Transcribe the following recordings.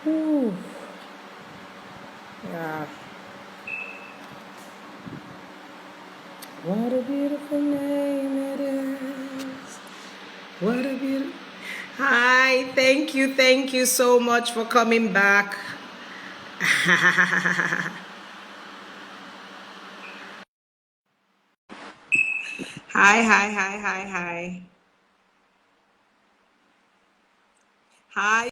Ooh, yeah. What a beautiful name it is. What a beautiful. Hi, thank you so much for coming back. Hi. Hi.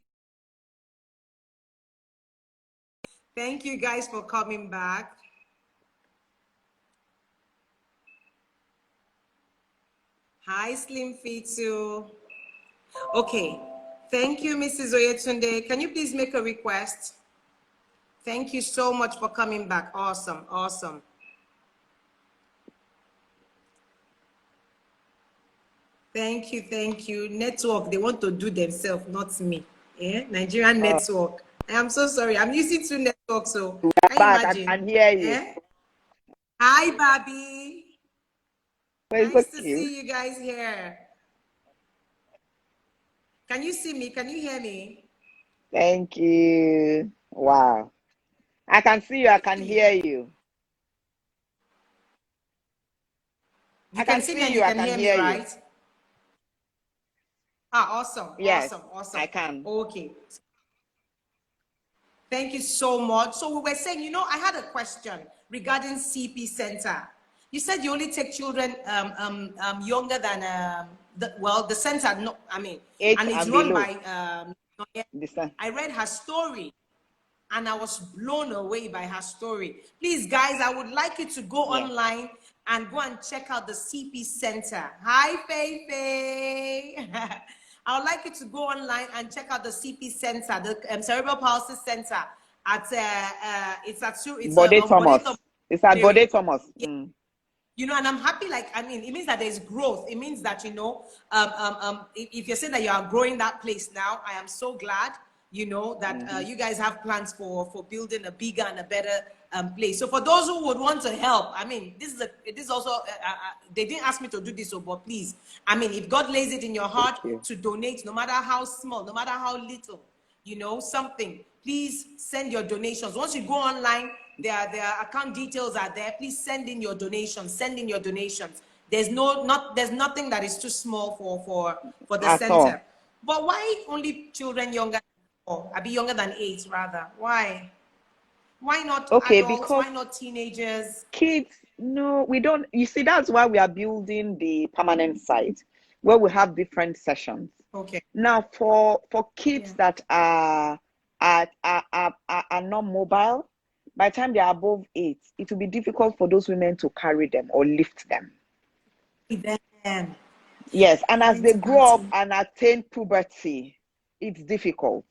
Thank you guys for coming back. Hi, Slim Fit too. Okay. Thank you, Mrs. Oyetunde. Can you please make a request? Thank you so much for coming back. Awesome, awesome. Thank you. Network, they want to do themselves, not me. Yeah? Nigerian network. I am so sorry. I'm using two networks, so can you Back, I imagine? can hear you. Eh? Hi, Bobby. Well, it's Nice to okay. see you guys here. Can you see me? Can you hear me? Thank you. Wow. I can see you. I can hear you. You I can can see me see and you. you I can can hear me, hear you. right? Ah, awesome, Yes, awesome. I can. Okay. Thank you so much. So we were saying, I had a question regarding CP Center. You said you only take children younger than the center. No, I mean, 8 and it's and run below. by. This one. I read her story, and I was blown away by her story. Please, guys, I would like you to go Yeah. online and go and check out the CP Center. Hi, Faye. I would like you to go online and check out the CP Center, the Cerebral Palsy Center. It's Bode on Bode Thomas. It's at Thomas. Bode Thomas. Mm. And I'm happy, it means that there's growth. It means that, if you're saying that you are growing that place now, I am so glad, that you guys have plans for building a bigger and a better place. So for those who would want to help, this is also, they didn't ask me to do this, but please, if God lays it in your Thank heart you. to donate, no matter how small, no matter how little, something, please send your donations. Once you go online, their account details are there. Please send in your donations. There's nothing that is too small for the At all. center. But why only children younger than 4? I be younger than 8 rather. Why not Okay, adults? because Why not teenagers? kids, no, we don't. You see, that's why we are building the permanent site where we have different sessions. Okay. Now, for kids Yeah. that are not mobile, by the time they are above 8, it will be difficult for those women to carry them or lift them. Them. Yes, and as Carrying they to grow up party. and attain puberty, it's difficult.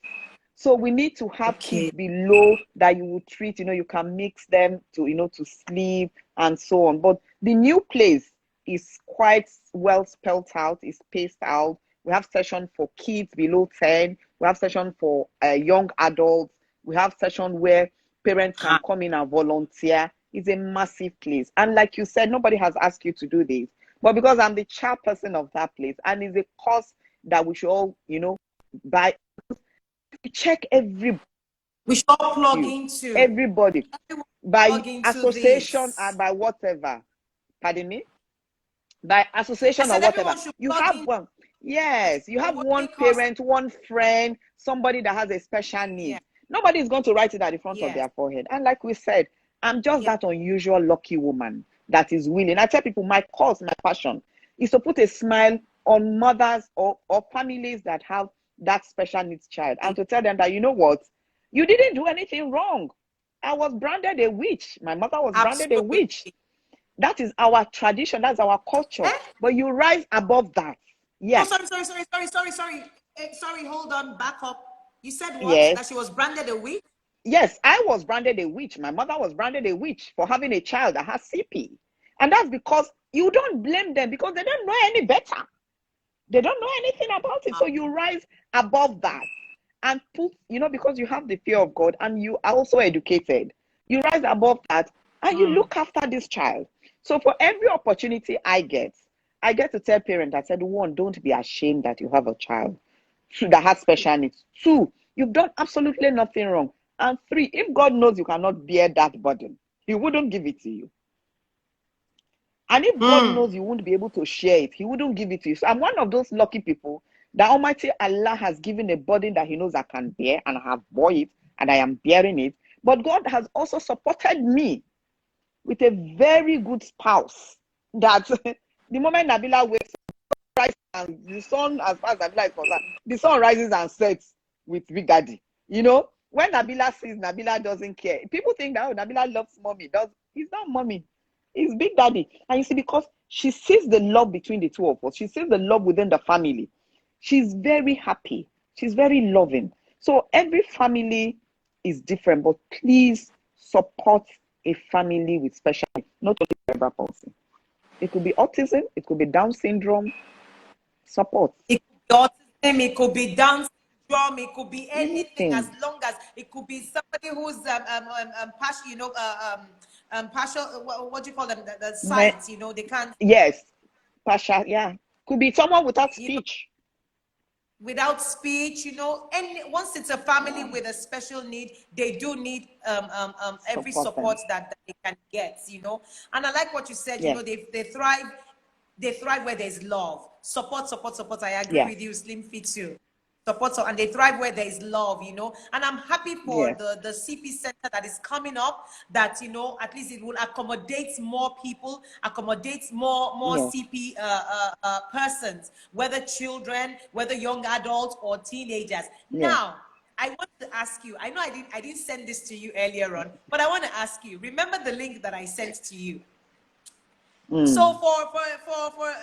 So we need to have kids Okay. below that you will treat, you can mix them to sleep and so on. But the new place is quite well spelled out, is spaced out. We have session for kids below 10. We have session for young adults. We have session where parents can come in and volunteer. It's a massive place. And like you said, nobody has asked you to do this. But because I'm the chairperson of that place, and it's a cost that we should all, buy, check everybody, We should all plug into. everybody Everyone by plug into association this. and by whatever. Pardon me? By I association or said whatever. everyone should You plug have in. one. Yes, you have It will one make us. parent, one friend, somebody that has a special Yeah. need. Nobody is going to write it at the front of Yes. their forehead. And like we said, I'm just Yeah. that unusual lucky woman that is willing. I tell people my cause, my passion is to put a smile on mothers or families that have that special needs child, and to tell them that, you know what, you didn't do anything wrong. I was branded a witch. My mother was branded a Absolutely. witch. That is our tradition. That's our culture. Eh? But you rise above that. Oh, Yeah. sorry. Sorry, hold on, back up. You said what? Yes. That she was branded a witch? Yes, I was branded a witch. My mother was branded a witch for having a child that has CP. And that's because you don't blame them, because they don't know any better. They don't know anything about it. So you rise above that and put, because you have the fear of God and you are also educated. You rise above that and you look after this child. So for every opportunity I get to tell parents, I said, one, don't be ashamed that you have a child that has special needs. Two, You've done absolutely nothing wrong. And 3, if God knows you cannot bear that burden, He wouldn't give it to you. And if God knows you won't be able to share it, He wouldn't give it to you. So I'm one of those lucky people that Almighty Allah has given a burden that He knows I can bear, and I have bore it, and I am bearing it. But God has also supported me with a very good spouse that the moment Nabila wakes up, and the sun, as far as Nabila is concerned, the sun rises and sets with Big Daddy. You know, when Nabila sees, Nabila doesn't care. People think that, oh, Nabila loves mommy. He's not mommy. He's Big Daddy. And you see, because she sees the love between the two of us, she sees the love within the family. She's very happy. She's very loving. So every family is different, but please support a family with special needs, not only cerebral palsy. It could be autism, it could be Down syndrome. Support. It could be autism, it could be Down syndrome, it could be anything, as long as it could be somebody who's partial, you know, partial. What do you call them? The sight, you know, they can't. Yes, partial. Yeah, could be someone without speech. Without speech, you know, and once it's a family with a special need, they do need every support that they can get, you know. And I like what you said, you know, they thrive where there's love, support. I agree with you, Slim Fit too. Support, and they thrive where there is love, you know. And I'm happy for the CP center that is coming up, that, you know, at least it will accommodate more people, accommodate more CP persons, whether children, whether young adults or teenagers. Now, I want to ask you, I know I didn't send this to you earlier on, but I want to ask you, remember the link that I sent to you? So for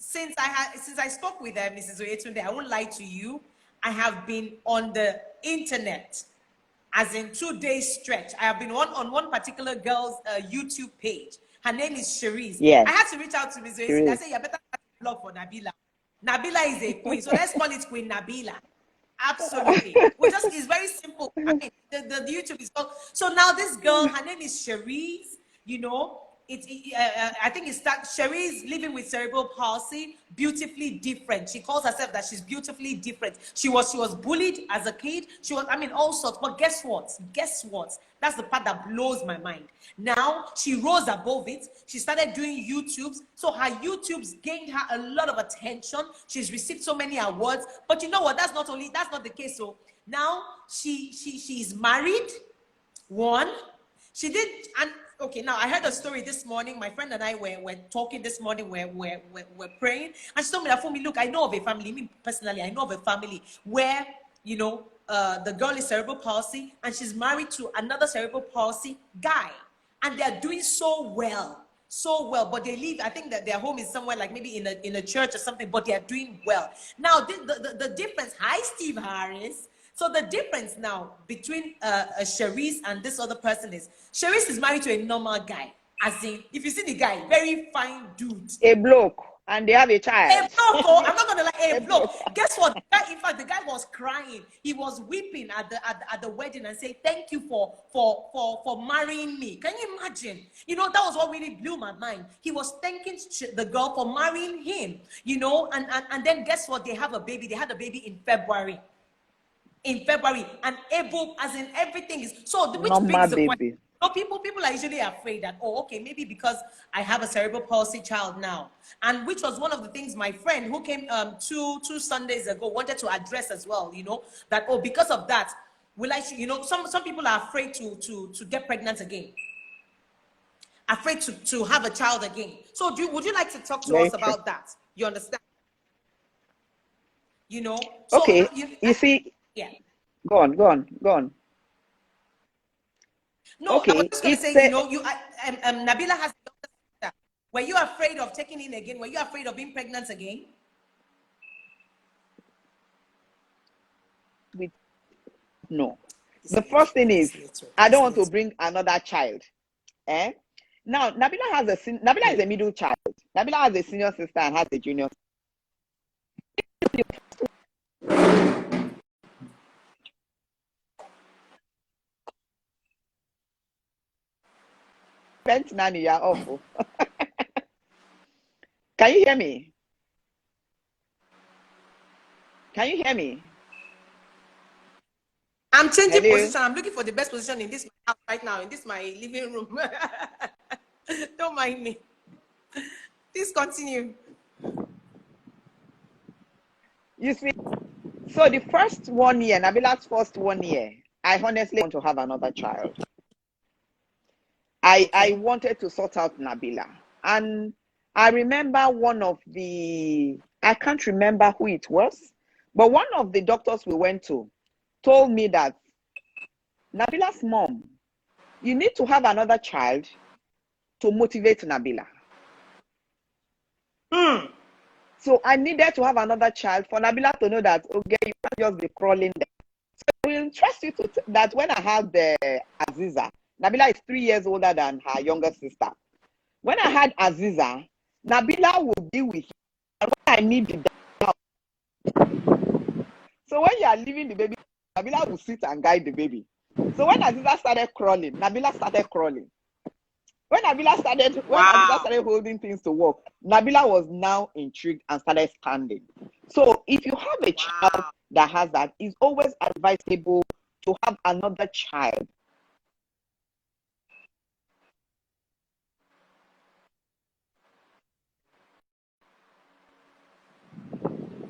since I spoke with Mrs. Oyetunde, I won't lie to you, I have been on the internet, as in 2 days stretch. I have been on one particular girl's YouTube page. Her name is Cherise. I had to reach out to Mrs. Oyetunde. I said, you better start a blog for Nabila. Nabila is a queen, so let's call it Queen Nabila. Absolutely. It's very simple. I mean, the YouTube is called. So now this girl, her name is Cherise, you know. I think it's that Cherise living with cerebral palsy, beautifully different. She calls herself that she's beautifully different. She was bullied as a kid. She was, I mean, all sorts. But guess what? That's the part that blows my mind. Now she rose above it. She started doing YouTubes. So her YouTubes gained her a lot of attention. She's received so many awards. But you know what? That's not the case. So now she's married. One, she did, and okay, now I heard a story this morning. My friend and I were talking this morning, we're praying, and she told me that, for me, look, I know of a family, me personally, I know of a family where, you know, the girl is cerebral palsy and she's married to another cerebral palsy guy, and they're doing so well, but they live, I think that their home is somewhere like maybe in a church or something, but they're doing well. Now the difference, hi Steve Harris. So the difference now between Cherise and this other person is, Cherise is married to a normal guy. As in, if you see the guy, very fine dude. A bloke, and they have a child. A bloke, oh, I'm not gonna lie, a bloke. Guess what? The guy, in fact, the guy was crying. He was weeping at the wedding and saying, "Thank you for marrying me." Can you imagine? You know, that was what really blew my mind. He was thanking the girl for marrying him. You know, and then guess what? They have a baby. They had a baby in February. And able, as in everything is so, which brings the question. So people are usually afraid that, oh, okay, maybe because I have a cerebral palsy child now, and which was one of the things my friend who came two Sundays ago wanted to address as well. You know, that, oh, because of that, will I, you know, some people are afraid to get pregnant again, afraid to have a child again. So would you like to talk to us about that? You understand? You know, so okay, you see. Yeah. Go on. No, okay. I was just going to say, you know, Nabila has. Were you afraid of taking in again? Were you afraid of being pregnant again? No. The first thing is, I don't want to bring another child. Now, Nabila is a middle child. Nabila has a senior sister and has a junior sister. Nanny, you're awful. Can you hear me? I'm changing Hello? position. I'm looking for the best position in this house right now, in this my living room. Don't mind me. Please continue. You see, so the first 1 year, Nabila's first 1 year, I honestly want to have another child. I wanted to sort out Nabila. And I remember I can't remember who it was, but one of the doctors we went to told me that, Nabila's mom, you need to have another child to motivate Nabila. So I needed to have another child for Nabila to know that, okay, you can't just be crawling there. So I will trust you that when I had Aziza, Nabila is 3 years older than her younger sister. When I had Aziza, Nabila will be with you. And when I need the so when you are leaving the baby, Nabila will sit and guide the baby. So when Aziza started crawling, Nabila started crawling. When Aziza started holding things to work, Nabila was now intrigued and started standing. So if you have a child that has that, it's always advisable to have another child.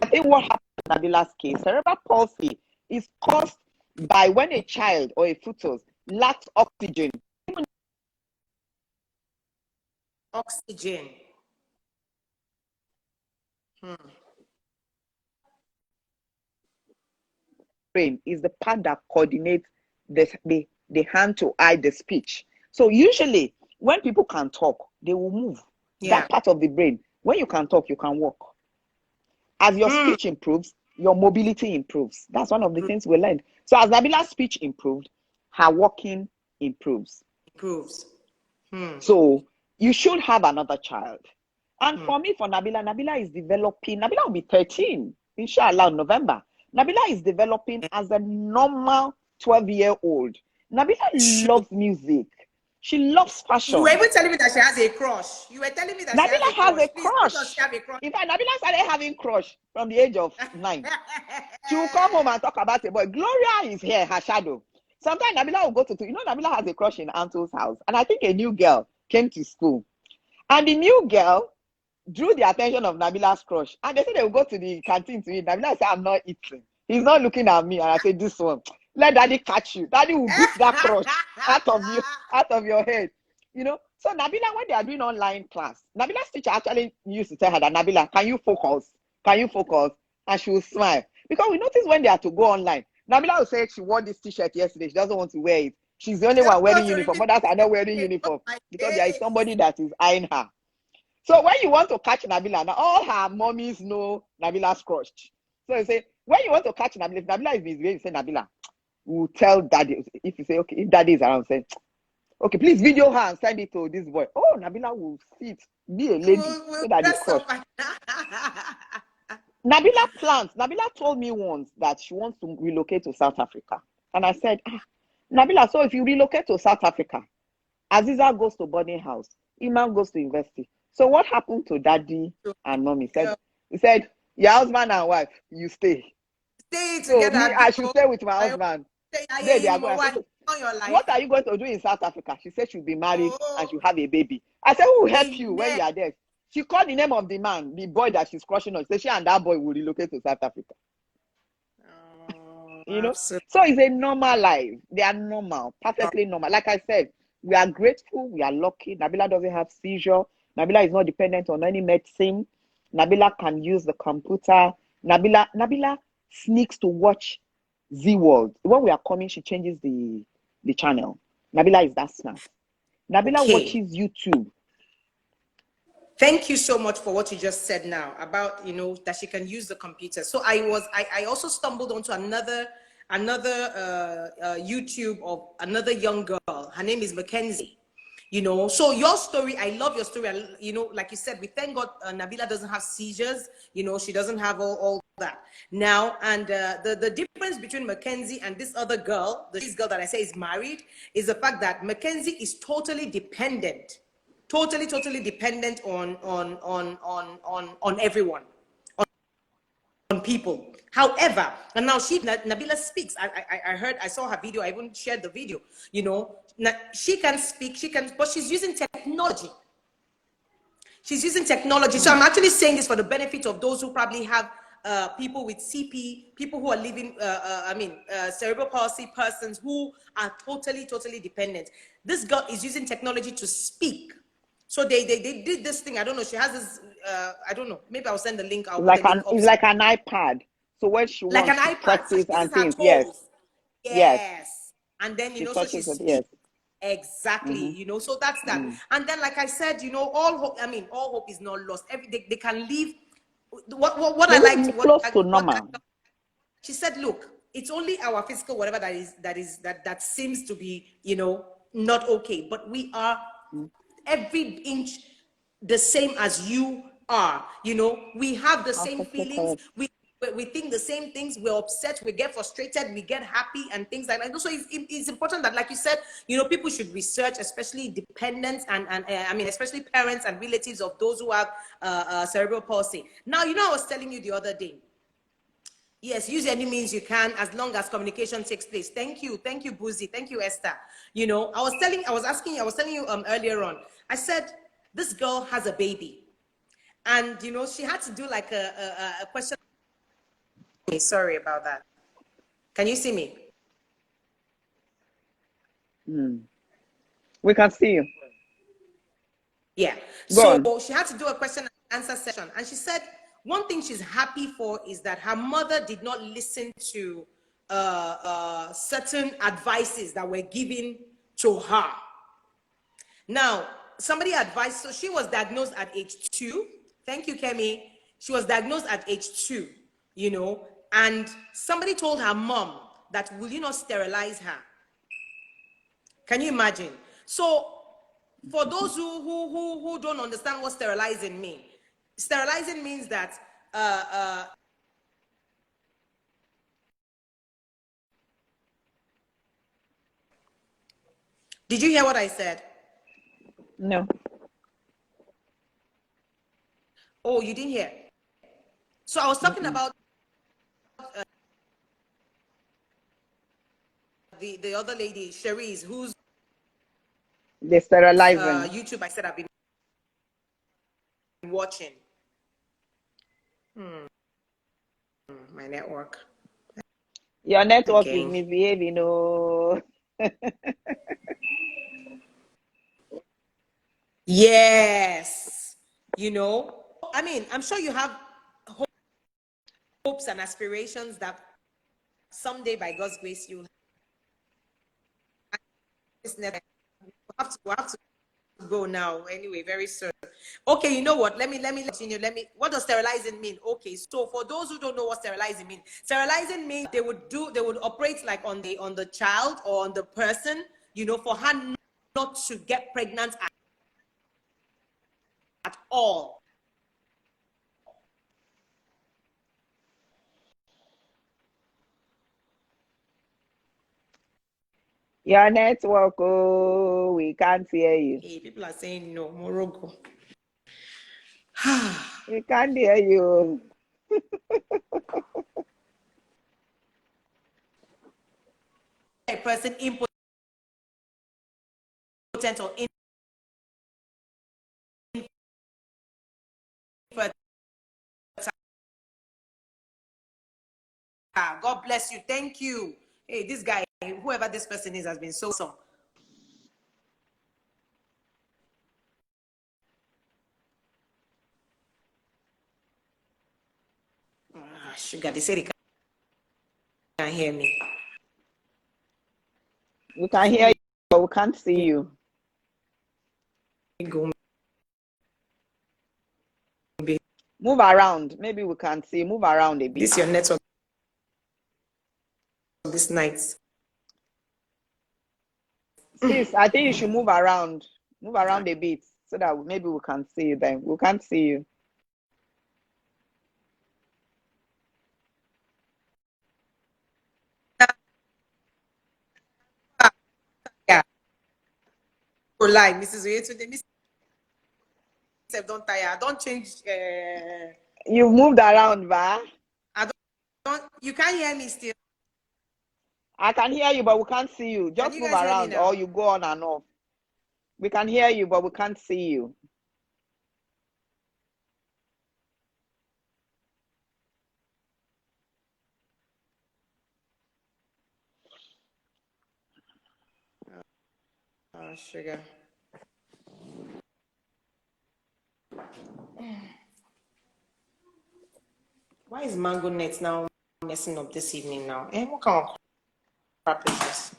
I think what happened in Nabila's case, cerebral palsy is caused by when a child or a fetus lacks oxygen. Oxygen. Brain is the part that coordinates the hand to eye, the speech. So usually when people can talk, they will move. That part of the brain. When you can talk, you can walk. As your speech improves, your mobility improves. That's one of the things we learned. So as Nabila's speech improved, her walking improves. So you should have another child. And for me, for Nabila is developing. Nabila will be 13, inshallah, in November. Nabila is developing as a normal 12-year-old. Nabila loves music. She loves fashion. You were even telling me that she has a crush. You were telling me that Nabila she has a crush. Please, does she have a crush? In fact, Nabila started having crush from the age of 9. She will come home and talk about a boy. Gloria is here, her shadow. Sometimes Nabila will go to, Nabila has a crush in Auntie's house. And I think a new girl came to school. And the new girl drew the attention of Nabila's crush. And they said they will go to the canteen to eat. Nabila said, I'm not eating. He's not looking at me. And I said, this one, let daddy catch you. Daddy will beat that crush out of your head. So Nabila, when they are doing online class, Nabila's teacher actually used to tell her that, Nabila, can you focus? Can you focus? And she will smile. Because we notice when they are to go online, Nabila will say she wore this t-shirt yesterday. She doesn't want to wear it. She's the only one wearing uniform. Others are not wearing uniform because there is somebody that is eyeing her. So when you want to catch Nabila, now all her mommies know Nabila's crush. So you say, when you want to catch Nabila, if Nabila is busy, you say, Nabila, we'll tell daddy. If you say, okay, if daddy is around, say, okay, please video her and send it to this boy. Oh, Nabila will sit, be a lady, so that the crush. Nabila told me once that she wants to relocate to South Africa. And I said, Nabila, so if you relocate to South Africa, Aziza goes to boarding house, Iman goes to university. So what happened to daddy and mommy? He said, your husband and wife, you stay. Stay together. So I should stay with my husband. They are going. What are you going to do in South Africa? She said she'll be married and she'll have a baby. I said, who will help you when you are there? She called the name of the man, the boy that she's crushing on. She said she and that boy will relocate to South Africa. So it's a normal life. They are normal, perfectly normal. Like I said, we are grateful, we are lucky. Nabila doesn't have seizure. Nabila is not dependent on any medicine. Nabila can use the computer. Nabila sneaks to watch Z World. When we are coming, she changes the channel. Nabila is that smart. Nabila watches YouTube. Thank you so much for what you just said now about, that she can use the computer. So I also stumbled onto another YouTube of another young girl. Her name is Mackenzie. So your story, I love your story. Like you said, we thank God Nabila doesn't have seizures. She doesn't have all that now. And the difference between Mackenzie and this other girl, this girl that I say is married, is the fact that Mackenzie is totally dependent. Totally dependent on everyone, on people. However, and now Nabila speaks. I saw her video. I even shared the video. You know, she can speak. But she's using technology. She's using technology. So I'm actually saying this for the benefit of those who probably have people with CP, people who are living, cerebral palsy persons who are totally dependent. This girl is using technology to speak. So they did this thing. I don't know. She has this. I don't know. Maybe I'll send the link. I'll put the link up. It's like an iPad. So when she like wants an to iPad. So practice she and uses her things, yes, toes. yes, Yes. And then she so she touches it, speaks. yes. Exactly. So that's that. And then, like I said, all hope. All hope is not lost. They can leave. What They I will liked. be close to normal. She said, "Look, it's only our physical whatever that seems to be not okay, but we are every inch the same as you are. We have the same feelings. We think the same things. We're upset. We get frustrated. We get happy and things like that. So it's important that, like you said, people should research, especially dependents and especially parents and relatives of those who have cerebral palsy. Now, I was telling you the other day. Yes, use any means you can as long as communication takes place. Thank you, Boozy. Thank you, Esther. I was telling you earlier on. I said this girl has a baby, and she had to do like a question. Sorry about that. Can you see me? We can see you. Yeah. Go on. So she had to do a question and answer session, and she said one thing she's happy for is that her mother did not listen to certain advices that were given to her. Now, somebody advised, so she was diagnosed at age 2. Thank you, Kemi. She was diagnosed at age 2, and somebody told her mom that, will you not sterilize her? Can you imagine? So, for those who don't understand what sterilizing means, sterilizing means that did you hear what I said? No. Oh, you didn't hear? So I was talking about the other lady, Cherise, who's the sterilizing YouTube. I said I've been watching. My network. Your network Okay. is misbehaving. No. Yes. I'm sure you have hopes and aspirations that someday, by God's grace, you'll have this network. We'll have to go now anyway, very soon. Okay, you know what? Let me continue. What does sterilizing mean? Okay, so for those who don't know what sterilizing means they would operate like on the child or on the person, for her not to get pregnant at all. Your network, oh, we can't hear you. Hey, people are saying no, Morocco. We can't hear you. A person impotent or infertile. God bless you. Thank you. Hey, this guy, whoever this person is, has been so awesome. Sugar, they say they can't hear me. We can hear you, but we can't see you. Move around. Maybe we can see. Move around a bit. This is your network this night. Sis, I think you should move around. Move around a bit so that maybe we can see you then. We can't see you. Yeah. Lie, Mrs. Oyetunde. Don't tire. Don't change. You've moved around, va? I You can't hear me still. I can hear you, but we can't see you. Can Just you move guys hear me around now? or you go on and off. We can hear you, but we can't see you. Oh, sugar. Why is Mango Net now messing up this evening now? Eh, what kind of crap is this?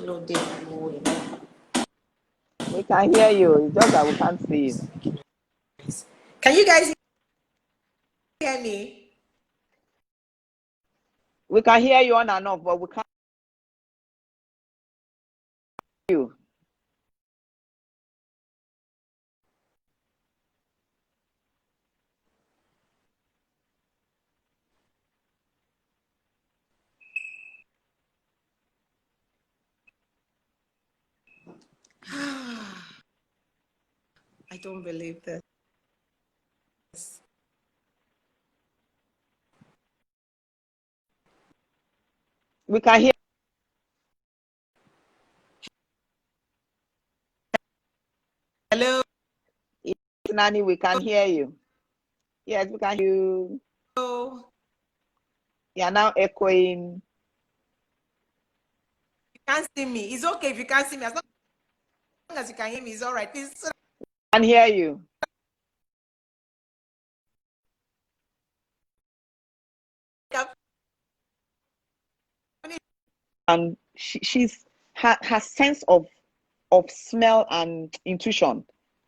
No, We can hear you. It's just that we can't see you. can you guys hear me? We can hear you on and off, but we can't hear you. I don't believe this. We can hear. Hello. Nanny, we can hear you. Yes, we can hear you. You are now echoing. You can't see me. It's okay if you can't see me. As long as you can hear me, it's all right. Please. I can hear you. And her sense of smell and intuition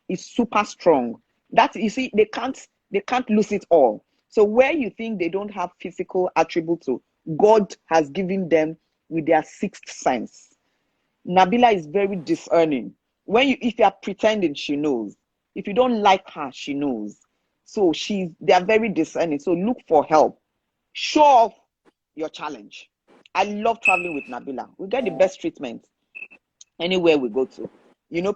is super strong. That, you see, they can't lose it all. So where you think they don't have physical attributes, God has given them with their sixth sense. Nabila is very discerning. If you are pretending, she knows. If you don't like her, she knows. So they are very discerning. So look for help. Show off your challenge. I love traveling with Nabila. We get the best treatment anywhere we go to. You know,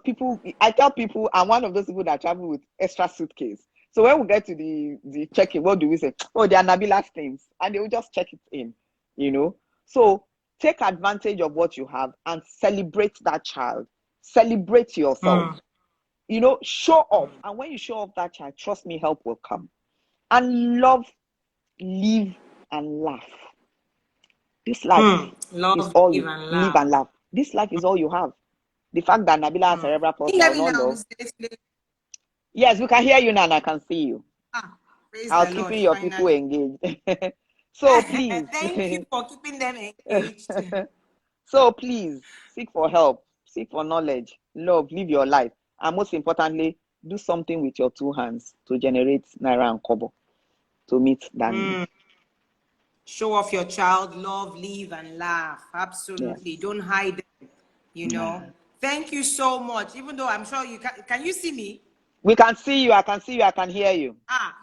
I tell people I'm one of those people that travel with extra suitcase. So when we get to the check-in, what do we say? Oh, they are Nabila's things. And they will just check it in, you know. So take advantage of what you have and celebrate that child. Celebrate yourself. You know, show off. And when you show off that child, trust me, help will come. And love, live, and laugh. This life is all you live and laugh. This life is all you have. The fact that Nabila has cerebral palsy, I will not love. Yes, we can hear you now and I can see you. I was keeping your people engaged. So please. Thank you for keeping them engaged. So please, seek for help, seek for knowledge, love, live your life. And most importantly, do something with your two hands to generate Naira and Kobo to meet that need. Show off your child, love, live, and laugh. Absolutely. Yes. Don't hide them, you know. Thank you so much. Even though I'm sure you can you see me? We can see you. I can see you. I can hear you.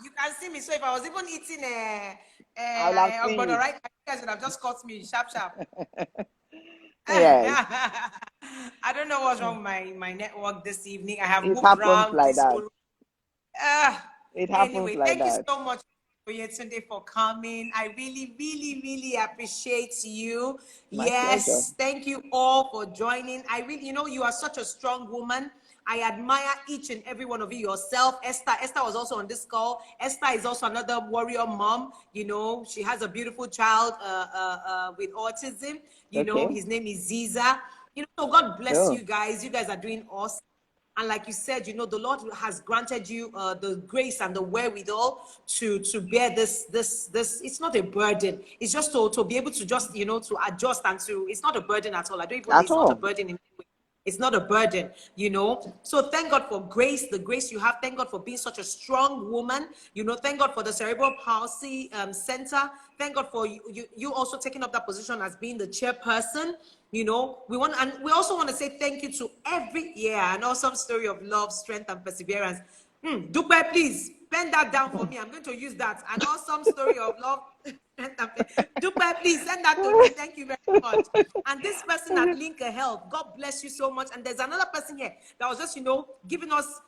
You can see me. So if I was even eating a right, you guys would have just caught me sharp. Yes. I don't know what's wrong with my network this evening. I have moved around like this that. It happens anyway, like thank that. you so much, Oyetunde, for coming. I really, really, really appreciate you. My pleasure. Thank you all for joining. I really, you are such a strong woman. I admire each and every one of you. Yourself, Esther. Esther was also on this call. Esther is also another warrior mom. You know, she has a beautiful child with autism. You know, his name is Ziza. You know, so God bless you guys. You guys are doing awesome. And like you said, you know, the Lord has granted you the grace and the wherewithal to bear this. It's not a burden. It's just to be able to just, to adjust and it's not a burden at all. I don't even it's not a burden in any way. It's not a burden, So thank God for grace, the grace you have. Thank God for being such a strong woman. Thank God for the cerebral palsy center. Thank God for you also taking up that position as being the chairperson. We also want to say thank you to an awesome story of love, strength, and perseverance. Dupe, please pen that down for me. I'm going to use that. An awesome story of love. Dupe, Please send that to me. Thank you very much. And this person at Link Health, God bless you so much. And there's another person here that was just, giving us,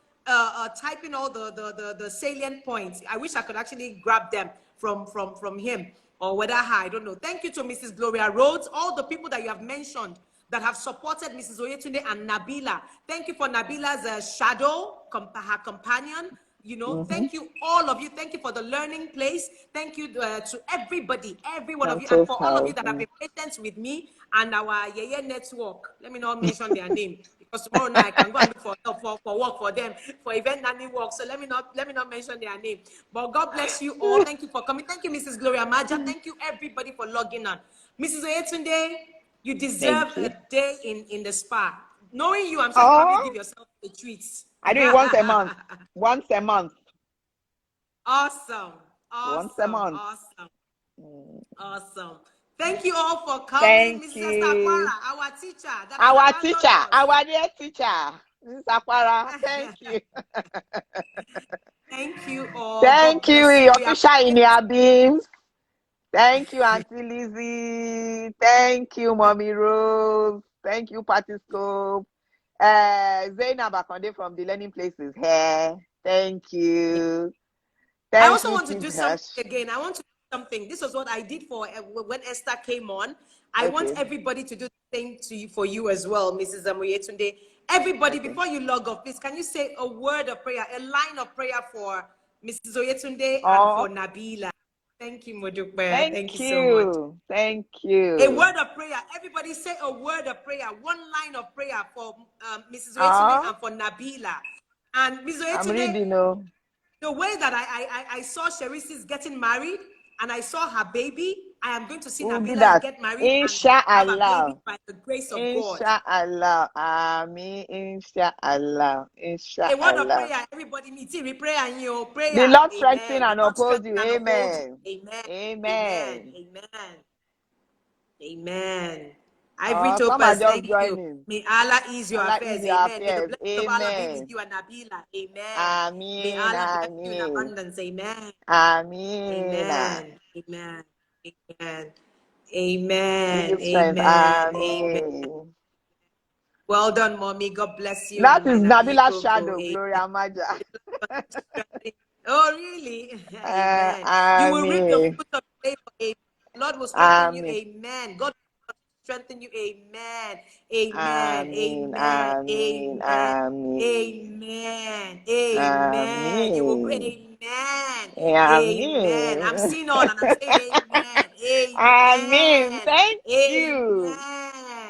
typing all the salient points. I wish I could actually grab them from him or whether I don't know. Thank you to Mrs. Gloria Rhodes, all the people that you have mentioned that have supported Mrs. Oyetunde and Nabila. Thank you for Nabila's shadow, her companion. Thank you, all of you. Thank you for the learning place. Thank you to everybody, every one of you, and for all of you that have been patient with me and our Yeye network. Let me not mention their name because tomorrow night I can go and look for work for them, for event nanny work. So let me not mention their name. But God bless you all. Thank you for coming. Thank you, Mrs. Gloria Maja. Thank you, everybody, for logging on. Mrs. Oyetunde, you deserve a day in the spa. Knowing you, I'm sure you probably give yourself a treat. I do it once a month. Once a month. Awesome. Once a month. Awesome. Thank you all for coming. Thank Mrs. Aquara, our teacher. Our dear teacher. Mrs. Aquara, thank you. Thank you all. Thank you, your teacher in your beams. Thank you, Auntie Lizzie. Thank you, Mommy Rose. Thank you, Patiscope. Zainab Akonde from the Learning Places here. Thank you. I also want to do something again. I want to do something. This was what I did for when Esther came on. I want everybody to do the same for you as well, Mrs. Oyetunde. Everybody, before you log off, please, can you say a word of prayer, a line of prayer for Mrs. Oyetunde and for Nabila? Thank you, Modukbe. Thank you so much. Thank you. A word of prayer. Everybody say a word of prayer. One line of prayer for Mrs. Oyetunde and for Nabila. And Mrs. Oyetunde, I'm reading, the way that I saw Sherisis getting married and I saw her baby, I am going to see Nabila get married Inshallah. and have a baby by the grace of God. Inshallah. Amen. Inshallah. Inshallah. A word of prayer. Everybody needs to pray and you prayer. The Lord strengthen and oppose you. Amen. Amen. Amen. Amen. Amen. Ivory Topaz, thank you. May Allah ease your affairs. Amen. May the blessings of Allah be with you and Nabila. Amen. Amen. May Allah bless you in abundance. Amen. Amen. Amen. Amen. Amen. Amen. Amen. Well done, Mommy. God bless you. That is Nabila's shadow, Gloria Maja. Oh, really? Amen. You will reap the fruit of labor. Amen. Lord will strengthen you. Amen. God will strengthen you. Amen. Amen. Amen. Amen. Amen. Amen. You will pray. Amen. Amen. I'm seeing all and I'm saying amen. Amen. Thank you.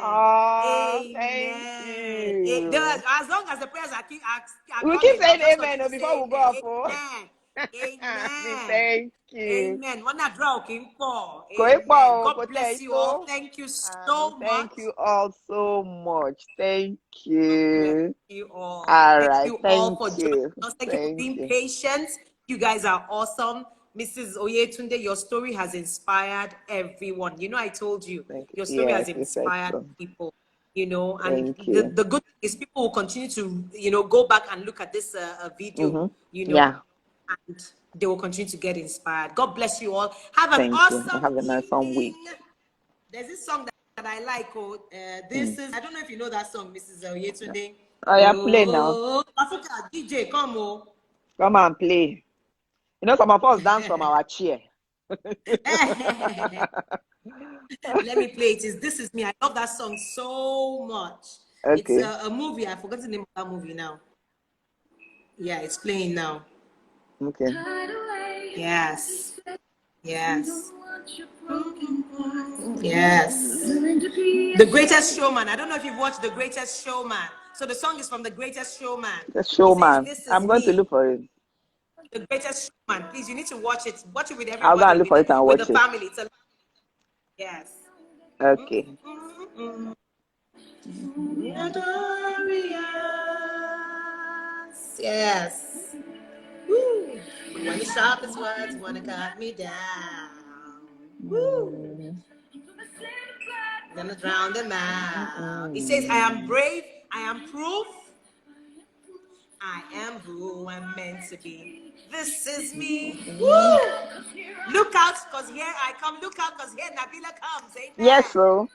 Oh, thank you. As long as the prayers are we keep saying amen before we go up. Amen. Amen. Thank you. Amen. God bless you all. Thank you so much. Thank you all so much. Thank you. Thank you all. All Thank right. you all for Thank you. joining us. Thank you for being patient. You guys are awesome. Mrs. Oyetunde, your story has inspired everyone. I told you, your story has inspired people, and the good thing is people will continue to, go back and look at this video, and they will continue to get inspired. God bless you all. Have an awesome Have a nice week. There's this song that I like. This is, I don't know if you know that song, Mrs. Oyetunde. Oh, yeah, play now. Africa, DJ, come on. Come and play. Some of us dance from our chair. Let me play it. This Is Me. I love that song so much. Okay. It's a movie. I forgot the name of that movie now. Yeah, it's playing now. Okay. Yes. Yes. Yes. The Greatest Showman. I don't know if you've watched The Greatest Showman. So the song is from The Greatest Showman. The Showman. I'm going to look for it. The Greatest Showman. Please, you need to watch it. Watch it with everybody. I'll go and look for it and watch with the family. Yes. Okay. Yes. Woo. When the sharpest words wanna cut me down. Woo. Gonna drown them out. He says, I am brave, I am proof, I am who I'm meant to be. This is me. Woo! Look out, because here I come. Look out, because here Nabila comes. Amen. Yes, so.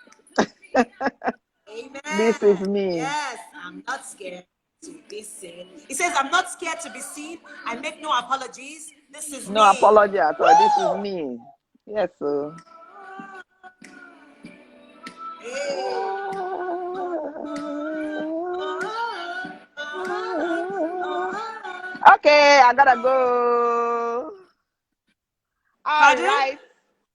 Amen. This is me. Yes, I'm not scared to be seen. He says, I'm not scared to be seen. I make no apologies. This is No me. apology at all. Woo! This is me. Yes, so. Okay, I gotta go. All Pardon? right.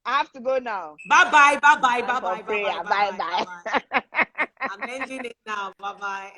I have to go now. Bye-bye, bye-bye, Time for bye-bye, prayer. bye-bye, Bye bye-bye, bye. bye-bye. I'm ending it now. Bye-bye.